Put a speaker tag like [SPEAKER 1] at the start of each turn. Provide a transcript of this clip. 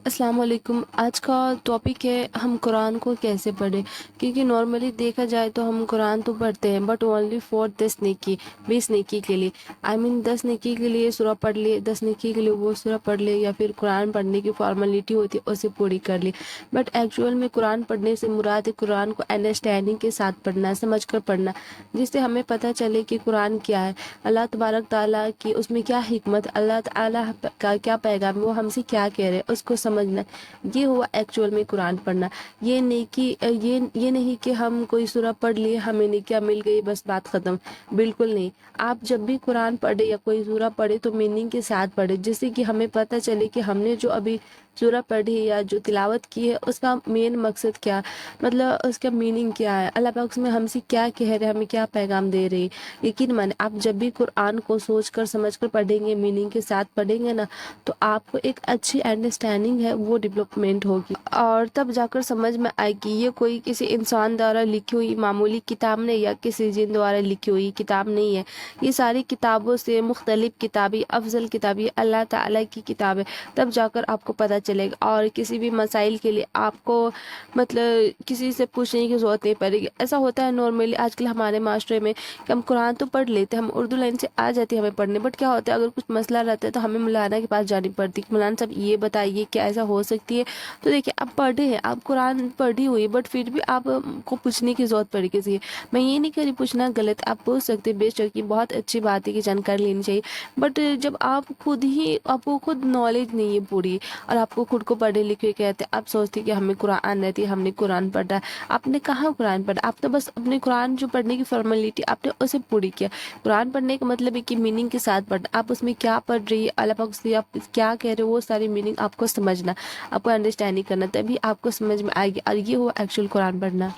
[SPEAKER 1] السلام علیکم۔ آج کا ٹاپک ہے ہم قرآن کو کیسے پڑھیں، کیونکہ نارملی دیکھا جائے تو ہم قرآن تو پڑھتے ہیں بٹ اونلی فور 10 نیکی 20 نیکی کے لیے، 10 نیکی کے لیے سورہ پڑھ لیے، 10 نیکی کے لیے وہ سورہ پڑھ لے، یا پھر قرآن پڑھنے کی فارمیلٹی ہوتی ہے اسے پوری کر لی۔ بٹ ایکچوئل میں قرآن پڑھنے سے مراد ہے قرآن کو انڈرسٹینڈنگ کے ساتھ پڑھنا، سمجھ کر پڑھنا، جس سے ہمیں پتہ چلے کہ قرآن کیا ہے، اللہ تبارک تعالیٰ کی اس میں کیا حکمت، اللہ تعالیٰ کا کیا پیغام ہے، وہ ہم سے کیا کہہ رہے ہیں، اس کو سمجھنا۔ یہ ہوا ایکچوئل میں قرآن پڑھنا۔ یہ نہیں کہ یہ نہیں کہ ہم کوئی سورہ پڑھ لیے ہمیں نیکیاں مل گئی بس بات ختم، بالکل نہیں۔ آپ جب بھی قرآن پڑھے یا کوئی سورہ پڑھے تو میننگ کے ساتھ پڑھے، جس سے کہ ہمیں پتہ چلے کہ ہم نے جو ابھی سورہ پڑھی یا جو تلاوت کی ہے اس کا مین مقصد کیا، مطلب اس کا میننگ کیا ہے، اللہ پاک اس میں ہم سے کیا کہہ رہے ہیں، ہمیں کیا پیغام دے رہے ہیں۔ یقین مانے آپ جب بھی قرآن کو سوچ کر سمجھ کر پڑھیں گے، میننگ کے ساتھ پڑھیں گے نا، تو آپ کو ایک اچھی انڈرسٹینڈنگ ہے وہ ڈیولپمنٹ ہوگی، اور تب جا کر سمجھ میں آئے گی یہ کوئی کسی انسان دوارا لکھی ہوئی معمولی کتاب نہیں، یا کسی جن دوارا لکھی ہوئی کتاب نہیں ہے۔ یہ ساری کتابوں سے مختلف کتابی افضل کتابی اللہ تعالیٰ کی کتاب ہے، تب جا کر آپ کو پتہ چلے گا۔ اور کسی بھی مسائل کے لیے آپ کو مطلب کسی سے پوچھنے کی ضرورت نہیں پڑے گی۔ ایسا ہوتا ہے نارملی آج کل ہمارے معاشرے میں کہ ہم قرآن تو پڑھ لیتے ہیں، ہم اردو لائن سے آ جاتی ہے ہمیں پڑھنے، بٹ کیا ہوتا ہے اگر کچھ مسئلہ رہتا ہے تو ہمیں مولانا کے پاس جانی پڑتی ہے، مولانا صاحب یہ بتائیے کیا ایسا ہو سکتی ہے۔ تو دیکھیں آپ پڑھے ہیں، آپ قرآن پڑھی ہوئی، بٹ پھر بھی آپ کو پوچھنے کی ضرورت پڑے گی۔ میں یہ نہیں کہہ رہی پوچھنا غلط، آپ پوچھ سکتے، بے شک یہ بہت اچھی بات ہے کہ جانکاری لینی چاہیے، بٹ جب آپ کو خود نالج نہیں ہے پوری، اور آپ کو خود کو پڑھے لکھے کہتے ہیں، آپ سوچتے کہ ہمیں قرآن رہتی ہے، ہم نے قرآن پڑھا ہے۔ آپ نے کہاں قرآن پڑھا، آپ تو بس اپنے قرآن جو پڑھنے کی فارمیلٹی آپ نے اسے پوری کیا۔ قرآن پڑھنے کا مطلب ہے کہ میننگ کے ساتھ پڑھنا، آپ اس میں کیا پڑھ رہی ہے، اللہ پاک سے آپ کیا کہہ رہے ہو، وہ ساری میننگ آپ کو سمجھنا، آپ کو انڈرسٹینڈنگ کرنا، تبھی آپ کو سمجھ میں آئے گی، اور یہ ہوا ایکچوئل قرآن پڑھنا۔